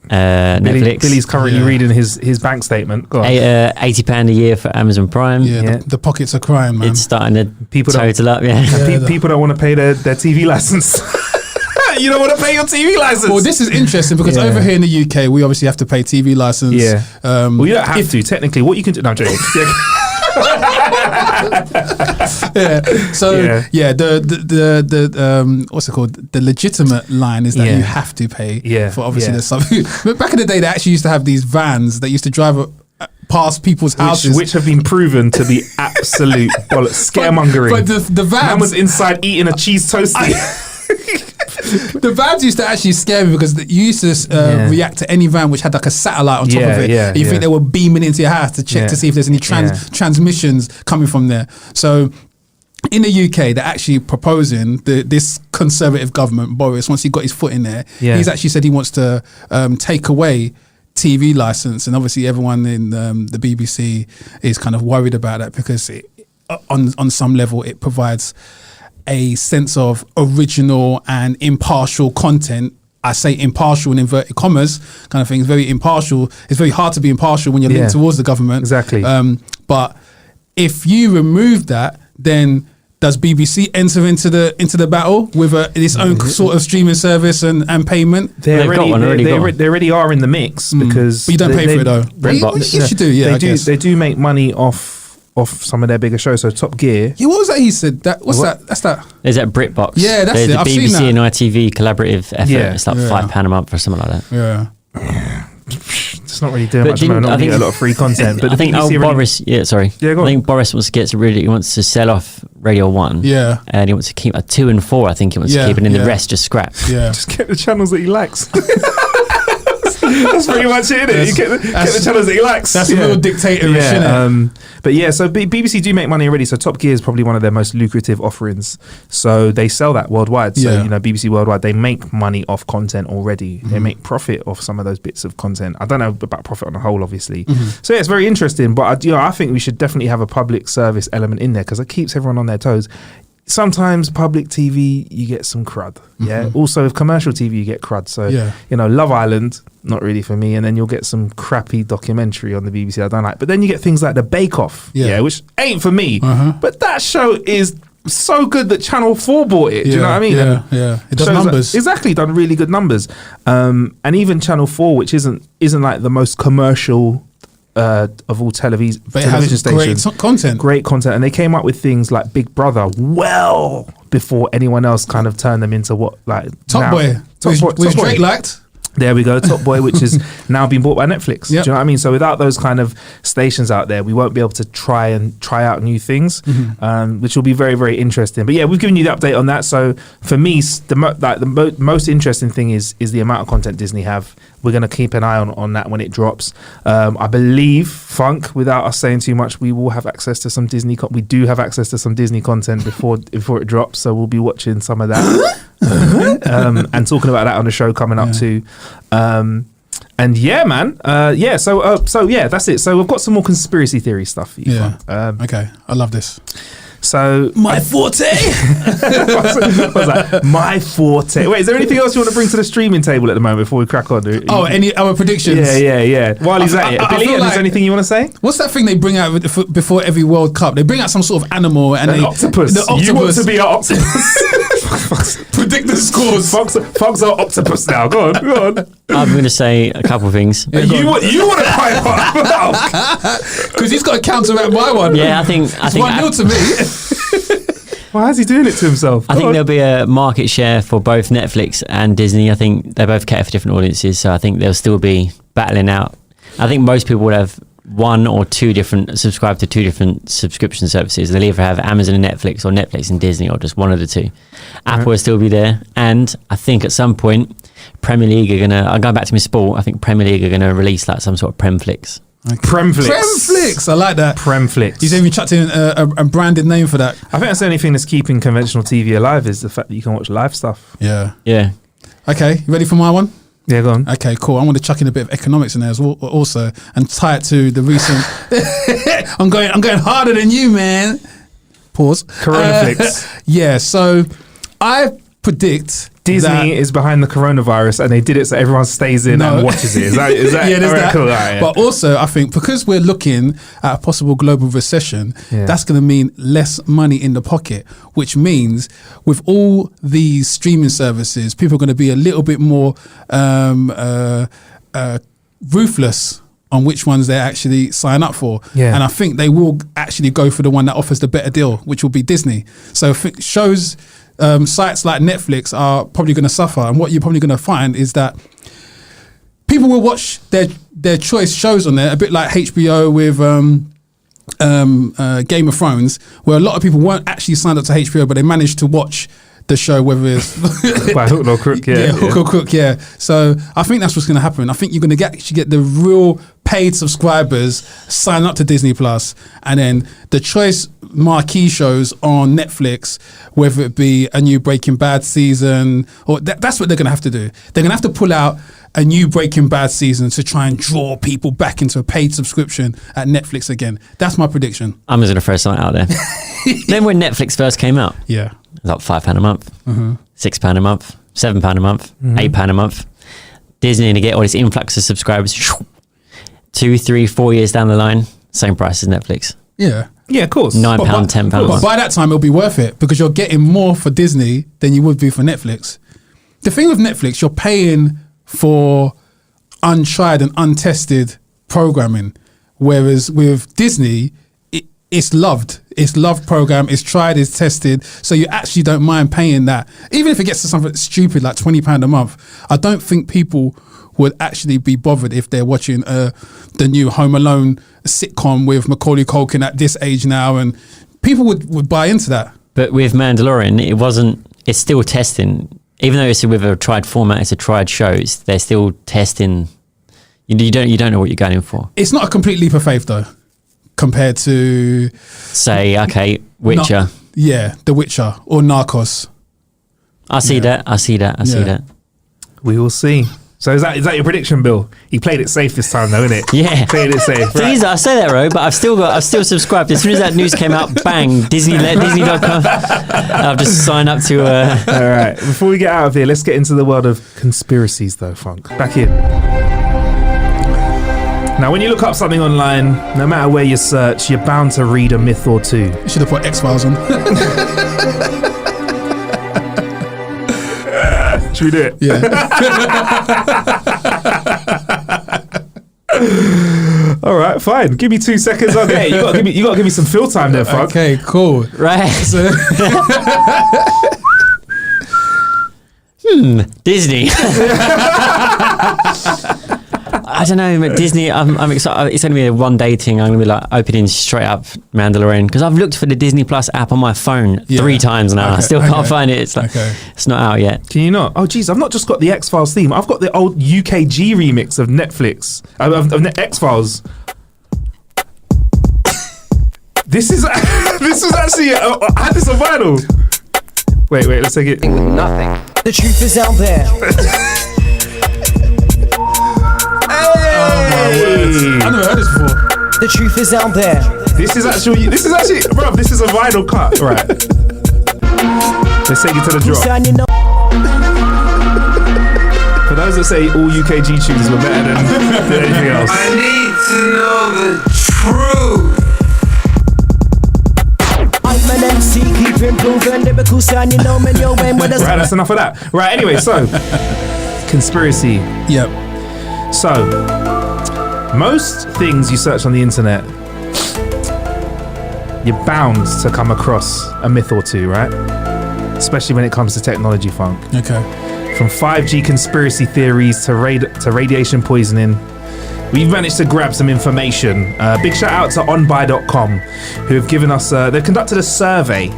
Netflix. Billy's currently reading his bank statement. Go on. £80 a year for Amazon Prime. The pockets are crying, man. It's starting to total up. People don't want to pay their TV license. You don't want to pay your TV license. Well, this is interesting because over here in the UK, we obviously have to pay TV license. Yeah. Well, you don't have to. Technically, what you can do... No, I'm joking. The what's it called? The legitimate line is that you have to pay for obviously the sub. But back in the day, they actually used to have these vans that used to drive past people's houses, which have been proven to be absolute bollocks, scaremongering. But the van, man was inside eating a cheese toastie. The vans used to actually scare me because you used to react to any van which had like a satellite on top of it. And you think they were beaming into your house to check to see if there's any transmissions coming from there. So in the UK, they're actually proposing this Conservative government, Boris, once he got his foot in there, he's actually said he wants to take away TV license, and obviously everyone in the BBC is kind of worried about that because on some level it provides a sense of original and impartial content. I say impartial in inverted commas kind of thing. It's very impartial. It's very hard to be impartial when you're linked towards the government. Exactly. But if you remove that, then does BBC enter into the battle with its own sort of streaming service and payment? They already are in the mix because but you don't pay for it though. Yes, you do. Yeah, they do make money off some of their bigger shows. So Top Gear. Yeah, what was that he said? That? That's that. Is that BritBox? Yeah, that's the it. I've BBC seen that. and ITV collaborative effort. Yeah. It's like £5 a month or something like that. Yeah. It's not really doing But much. didn't- I I think- get a lot of free content. But I think Boris. Yeah, sorry. Yeah, go I on. think Boris wants to sell off Radio 1. Yeah. And he wants to keep 2 and 4. I think he wants to keep, and then the rest just scrap. Yeah. just get the channels that he likes. That's pretty much it, innit? You get the channels that he likes. That's real dictatorish, innit? But yeah, so BBC do make money already. So Top Gear is probably one of their most lucrative offerings. So they sell that worldwide. So, Yeah. BBC Worldwide, they make money off content already. They make profit off some of those bits of content. I don't know about profit on the whole, obviously. So yeah, it's very interesting. But I think we should definitely have a public service element in there because it keeps everyone on their toes. Sometimes public TV, you get some crud. Yeah. Also, with commercial TV, you get crud. So, Yeah. Love Island, not really for me. And then you'll get some crappy documentary on the BBC I don't like. But then you get things like The Bake Off, which ain't for me. But that show is so good that Channel 4 bought it. Do you know what I mean? Yeah, yeah. It does numbers. Exactly, done really good numbers. And even Channel 4, which isn't like the most commercial of all television But it has stations. great content. And they came up with things like Big Brother well before anyone else kind of turned them into what like Top Boy, which Drake liked. There we go, Top Boy, which is now been bought by Netflix. Yep. Do you know what I mean? So without those kind of stations out there, we won't be able to try out new things, which will be very, very interesting. But yeah, we've given you the update on that. So for me, the most interesting thing is the amount of content Disney have. We're going to keep an eye on that when it drops. I believe, Funk, without us saying too much, we will have access to some Disney. We do have access to some Disney content before it drops, so we'll be watching some of that and talking about that on the show coming up too. And yeah, man. So yeah, that's it. So we've got some more conspiracy theory stuff for you. Yeah. Funk. Okay, I love this. So My forte. what's that? My forte. Wait, is there anything else you want to bring to the streaming table at the moment before we crack on? Oh, any our predictions? Yeah. While he's at it, I Billy, feel is like- there anything you want to say? What's that thing they bring out before every World Cup? They bring out some sort of animal and An octopus. The octopus. You want to be an octopus? Predict the scores. Fox are octopus now. Go on. I'm going to say a couple of things. You want to pipe up? Because he's got to counteract my one. Yeah, I think It's 1-0 to me. Why is he doing it to himself? I think there'll be a market share for both Netflix and Disney. I think they both cater for different audiences, so I think they'll still be battling out. I think most people would have one or two different, subscribe to two different subscription services. They'll either have Amazon and Netflix, or Netflix and Disney, or just one of the two. Apple will still be there, and I think at some point Premier League are gonna. I'm going back to my sport. I think Premier League are gonna release like some sort of Premflix. Okay. Premflix, I like that. Premflix. He's even chucked in a branded name for that. I think that's the only thing that's keeping conventional TV alive is the fact that you can watch live stuff. Yeah. Yeah. Okay, you ready for my one? Yeah, go on. Okay, cool. I want to chuck in a bit of economics in there as well, also, and tie it to the recent. I'm going harder than you, man. Pause. Coronaflix. Yeah. So I predict Disney that, is behind the coronavirus, and they did it so everyone stays in and watches it. Is that yeah, there's all right, that. cool, all right, yeah. But also, I think because we're looking at a possible global recession, that's going to mean less money in the pocket, which means with all these streaming services, people are going to be a little bit more ruthless on which ones they actually sign up for. Yeah. And I think they will actually go for the one that offers the better deal, which will be Disney. So shows, sites like Netflix are probably going to suffer. And what you're probably going to find is that people will watch their choice shows on there, a bit like HBO with Game of Thrones, where a lot of people weren't actually signed up to HBO, but they managed to watch the show, whether it's by hook or crook, hook or crook, yeah. So I think that's what's going to happen. I think you're going to actually get the real paid subscribers sign up to Disney Plus, and then the choice marquee shows on Netflix, whether it be a new Breaking Bad season, or that's what they're going to have to do. They're going to have to pull out a new Breaking Bad season to try and draw people back into a paid subscription at Netflix again. That's my prediction. I'm just going to throw something out there. Then when Netflix first came out, Yeah. it was like £5 a month, £6 a month, £7 a month, £8 a month. Disney to get all this influx of subscribers, 2, 3, 4 years down the line, same price as Netflix. Yeah. Yeah, of course. £9, £10. But by that time, it'll be worth it because you're getting more for Disney than you would be for Netflix. The thing with Netflix, you're paying for untried and untested programming, whereas with Disney, it's loved. It's loved program. It's tried. It's tested. So you actually don't mind paying that, even if it gets to something stupid like £20 a month. I don't think people would actually be bothered if they're watching the new Home Alone sitcom with Macaulay Culkin at this age now, and people would buy into that. But with Mandalorian, it's still testing. Even though it's with a tried format, it's a tried show, they're still testing. You don't know what you're going in for. It's not a complete leap of faith though, compared to Say, okay, Witcher. The Witcher or Narcos. I see that. We will see. So is that your prediction, Bill? You played it safe this time, though, innit? Yeah. Played it safe. Thing is, I say that, Ro, but I've still subscribed. As soon as that news came out, bang, Disney.com. I've just signed up to. All right. Before we get out of here, let's get into the world of conspiracies, though, Funk. Back in. Now, when you look up something online, no matter where you search, you're bound to read a myth or two. You should have put X-Files on. Should we do it? Yeah. All right, fine. Give me 2 seconds. Okay, you got to give me some fill time there, Funk. Okay, cool. Right. Disney. I don't know, but Disney, I'm excited. It's going to be a one-day thing. I'm going to be like opening straight up Mandalorian because I've looked for the Disney Plus app on my phone 3 times now. I still can't find it. It's like it's not out yet. Can you not? Oh, geez, I've not just got the X-Files theme. I've got the old UKG remix of Netflix, of X-Files. This is actually, I had this on vinyl. Wait, let's take it. With nothing. The truth is out there. I never heard this before. The truth is out there. This is actually, bro, this is a vinyl cut. Right. Let's take it to the drop. For those that say all UKG tunes were better than anything else. I need to know the truth. I'm an MC, keep improving lyrical sound, you know me, yo, when with us. Right, that's enough of that. Right, anyway, so conspiracy. Yep. So, most things you search on the internet, you're bound to come across a myth or two, right? Especially when it comes to technology, Funk. Okay. From 5G conspiracy theories to radiation poisoning, we've managed to grab some information. Big shout out to onbuy.com, who have given us, they've conducted a survey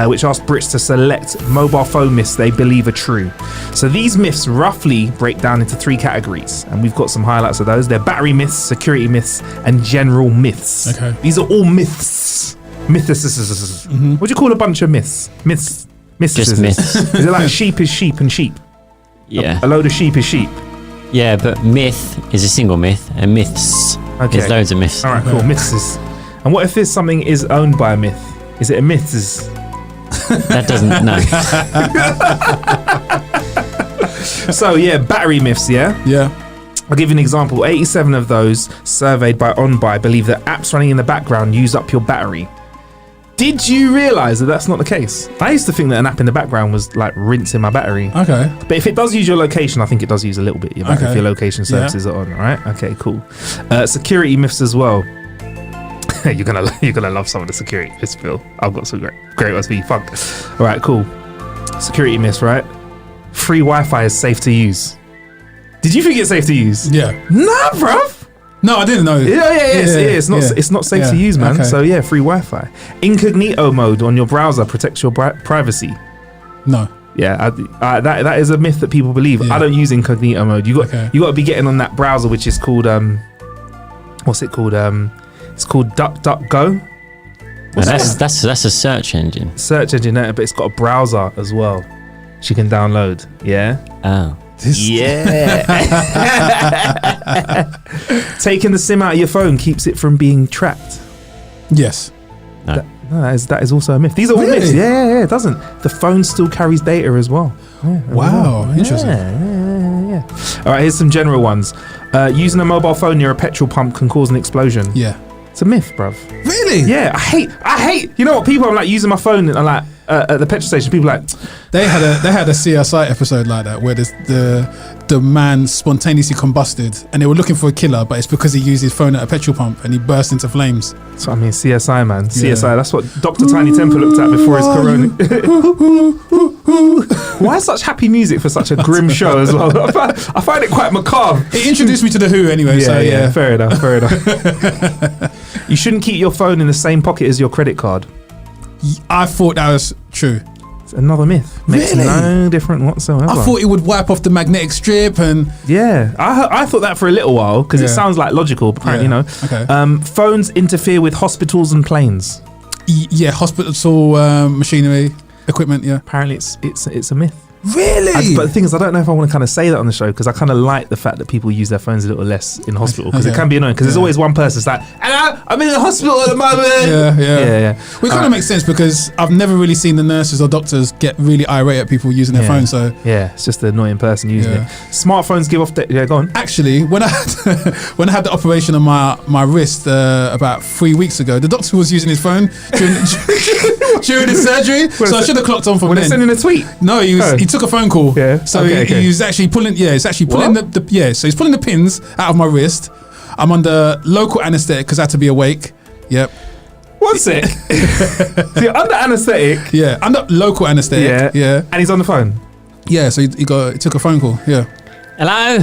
which asked Brits to select mobile phone myths they believe are true. So these myths roughly break down into 3 categories, and we've got some highlights of those. They're battery myths, security myths, and general myths. Okay. These are all myths. Myths. What do you call a bunch of myths? Myths. Just myths. Is it like sheep is sheep and sheep? Yeah. A load of sheep is sheep. Yeah, but myth is a single myth, and myths is loads of myths. All right, cool. Myths. And what if there's something is owned by a myth? Is it a myths? That doesn't, no. So yeah, battery myths, yeah? Yeah. I'll give you an example. 87 of those surveyed by OnBuy believe that apps running in the background use up your battery. Did you realise that that's not the case? I used to think that an app in the background was like rinsing my battery. Okay. But if it does use your location, I think it does use a little bit of your battery if your location services are on, right? Okay, cool. Security myths as well. You're gonna love some of the security myths, Phil. I've got some great ones for you. Funk. All right, cool. Security myths, right? Free Wi-Fi is safe to use. Did you think it's safe to use? Yeah. Nah, bruv. No, I didn't know. It's not safe to use, man. Okay. So yeah, free Wi-Fi. Incognito mode on your browser protects your privacy. No. Yeah, that is a myth that people believe. Yeah. I don't use incognito mode. You got to be getting on that browser, which is called what's it called? It's called DuckDuckGo. That's a search engine. Search engine, but it's got a browser as well. She can download. Yeah. Oh. Yeah. Taking the SIM out of your phone keeps it from being tracked. Yes. No. That is also a myth. These are all Really? myths. Yeah, it doesn't. The phone still carries data as well. Wow, interesting. Yeah. All right, here's some general ones. Using a mobile phone near a petrol pump can cause an explosion. Yeah. It's a myth, bruv. Really? Yeah, I hate. You know what? People are like using my phone and like at the petrol station. People are like, They had a CSI episode like that where the man spontaneously combusted and they were looking for a killer, but it's because he used his phone at a petrol pump and he burst into flames. so I mean, CSI, man. CSI. Yeah. That's what Dr. Tiny Temper looked at before his corona. Why such happy music for such a grim show as well? I find it quite macabre. It introduced me to the Who anyway, so yeah. Fair enough. You shouldn't keep your phone in the same pocket as your credit card. I thought that was true. It's another myth. Makes Really? no difference whatsoever. I thought it would wipe off the magnetic strip and Yeah, I thought that for a little while because it Yeah. sounds like logical. But apparently, Yeah. no. Okay. Phones interfere with hospitals and planes. hospital machinery, equipment, yeah. Apparently, it's a myth. Really? But the thing is, I don't know if I want to kind of say that on the show because I kind of like the fact that people use their phones a little less in hospital because it Okay. can be annoying because there's Yeah. always one person that's like, hello, I'm in the hospital at the moment. Yeah. Well, it kind Alright. of makes sense because I've never really seen the nurses or doctors get really irate at people using their Yeah. phone. So Yeah, it's just an annoying person using Yeah. it. Smartphones give off. Yeah, go on. actually, when I had the operation on my wrist about 3 weeks ago, the doctor was using his phone during the surgery. So I should have clocked on from When they're then. sending a tweet. No, he took a phone call. Yeah. So Okay. he was actually pulling. Yeah, it's actually pulling What? So he's pulling the pins out of my wrist. I'm under local anaesthetic because I had to be awake. Yep. One sec. So you're under anaesthetic. Yeah. Under local anaesthetic. Yeah. And he's on the phone. Yeah. So he took a phone call. Yeah. Hello?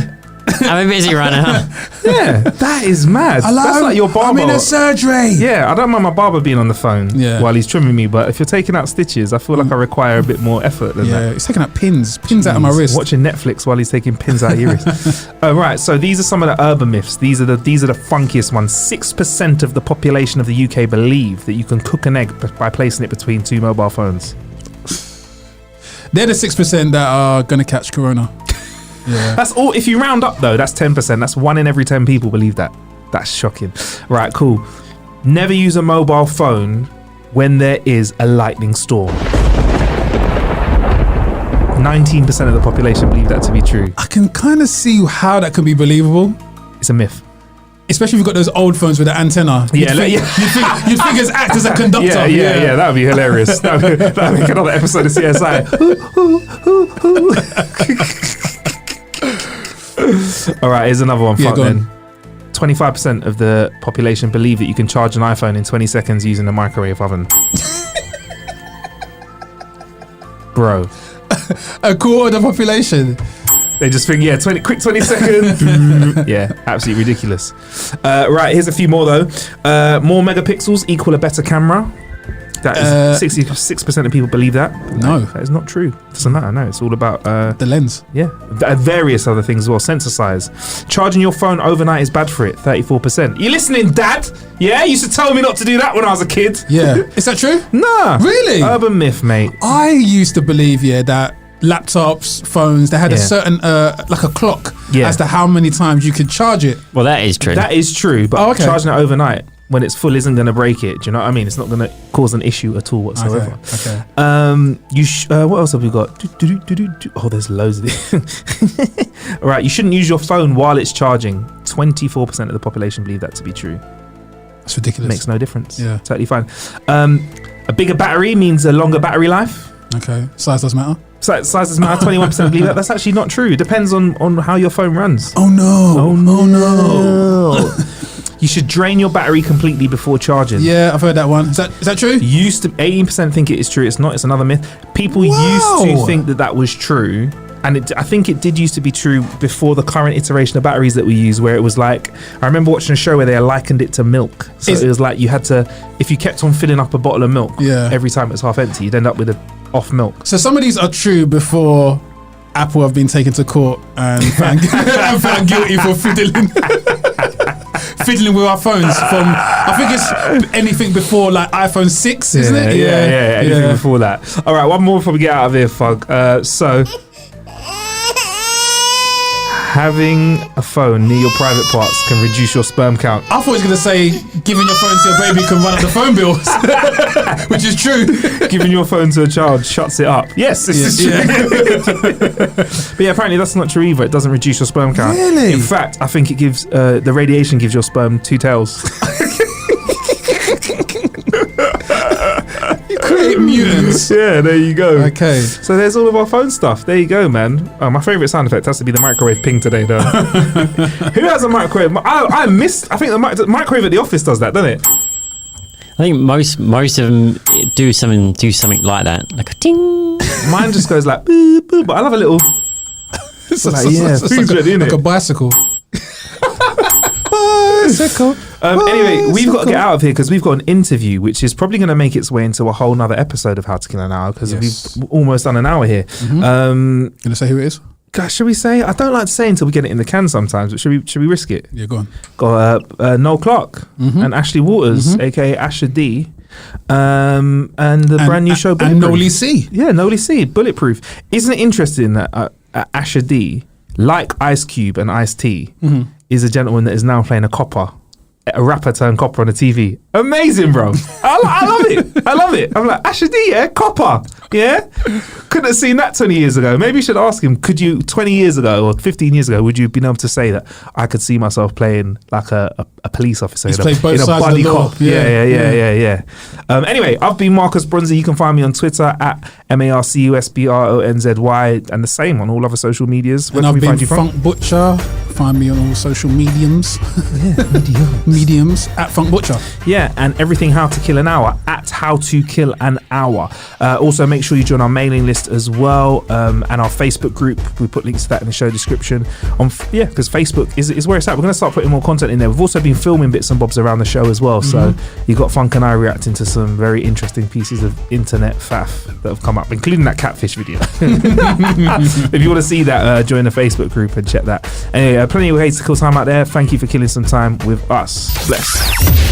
I'm busy right now. Yeah, that is mad. That's like your barber. I'm in a surgery. Yeah, I don't mind my barber being on the phone while he's trimming me, but if you're taking out stitches, I feel like I require a bit more effort than Yeah. that. He's taking out pins out of my wrist. Watching Netflix while he's taking pins out of your wrist. Oh, right. So these are some of the urban myths. These are the funkiest ones. 6% of the population of the UK believe that you can cook an egg by placing it between two mobile phones. They're the 6% that are gonna catch corona. Yeah. That's all. If you round up though, that's 10%. That's 1 in every 10 people believe that. That's shocking. Right, cool. Never use a mobile phone when there is a lightning storm. 19% of the population believe that to be true. I can kind of see how that can be believable, It's a myth. especially if you've got those old phones with the antenna. You'd think it's act as a conductor. Yeah. That would be hilarious. That would make another episode of CSI. All right, here's another one. Yeah, Fuck go then. on. 25% of the population believe that you can charge an iPhone in 20 seconds using a microwave oven. Bro. A quarter of the population. They just think, 20 seconds. Yeah, absolutely ridiculous. Right, here's a few more though. More megapixels equal a better camera. That is 66% of people believe that. No. That is not true. Doesn't matter. No, it's all about The lens. various other things as well. Sensor size. Charging your phone overnight is bad for it. 34%. You listening, Dad? Yeah, you used to tell me not to do that when I was a kid. Yeah. Is that true? Nah. Really? Urban myth, mate. I used to believe, that laptops, phones, they had a certain, like a clock as to how many times you could charge it. Well, that is true. That is true, but Oh, okay. charging it overnight when it's full isn't going to break it. Do you know what I mean? It's not going to cause an issue at all whatsoever. Okay. What else have we got? Oh, there's loads of it. All right, you shouldn't use your phone while it's charging. 24% of the population believe that to be true. That's ridiculous. Makes no difference. Yeah. Totally fine. A bigger battery means a longer battery life. Okay. Size does matter. Size doesn't matter. 21% believe that. That's actually not true. It depends on how your phone runs. Oh no. no. You should drain your battery completely before charging. Yeah, I've heard that one. Is that true? 18% think it is true. It's not. It's another myth. People used to think that was true, and I think it did used to be true before the current iteration of batteries that we use, where it was like, I remember watching a show where they likened it to milk. So it was like you had to, if you kept on filling up a bottle of milk every time it was half empty, you'd end up with a off milk. So some of these are true before Apple have been taken to court and found guilty for fiddling with our phones from, I think it's anything before like iPhone 6, isn't it? Yeah, anything before that. All right, one more before we get out of here, Fug. So Having a phone near your private parts can reduce your sperm count. I thought he was going to say giving your phone to your baby can run up the phone bills, which is true. Giving your phone to a child shuts it up. Yes, this is true. But yeah, apparently that's not true either. It doesn't reduce your sperm count. Really? In fact, I think it gives the radiation gives your sperm 2 tails. Create mutants. Yeah, there you go. Okay. So there's all of our phone stuff. There you go, man. My favourite sound effect has to be the microwave ping today, though. Who has a microwave? I think the microwave at the office does that, doesn't it? I think most of them do something like that, like a ting. Mine just goes like boop, boop, but I love a little. It's food's ready, innit? like a bicycle. Bicycle. Anyway, we've got to get out of here because we've got an interview which is probably going to make its way into a whole nother episode of How to Kill an Hour because we've almost done an hour here. Gonna say who it is? Gosh, should we say? I don't like to say until we get it in the can sometimes, but should we risk it? Yeah, go on. Got Noel Clark and Ashley Waters, aka Asher D, and the brand new show Bulletproof. And Noli C. Yeah, Noli C, Bulletproof. Isn't it interesting that Asher D, like Ice Cube and Ice-T, is a gentleman that is now playing a rapper turned copper on the TV. Amazing, bro. I love it. I love it. I'm like, Asher D, yeah? Copper. Yeah? Couldn't have seen that 20 years ago. Maybe you should ask him, could you, 20 years ago or 15 years ago, would you have been able to say that I could see myself playing like a police officer He's in played both a sides buddy of the law. cop? Yeah. Anyway, I've been Marcus Bronzy. You can find me on Twitter at MarcusBronzy and the same on all other social medias. Where And can I've we find been you from? Funk Butcher. Find me on all social mediums. Mediums at Funk Butcher. Yeah, and everything How to Kill an Hour at How to Kill an Hour. Also, make sure you join our mailing list as well, and our Facebook group. We put links to that in the show description. Because Facebook is where it's at. We're going to start putting more content in there. We've also been filming bits and bobs around the show as well. So you got Funk and I reacting to some very interesting pieces of internet faff that have come up, including that catfish video. If you want to see that, join the Facebook group and check that. Anyway, plenty of ways to kill time out there. Thank you for killing some time with us. Bless.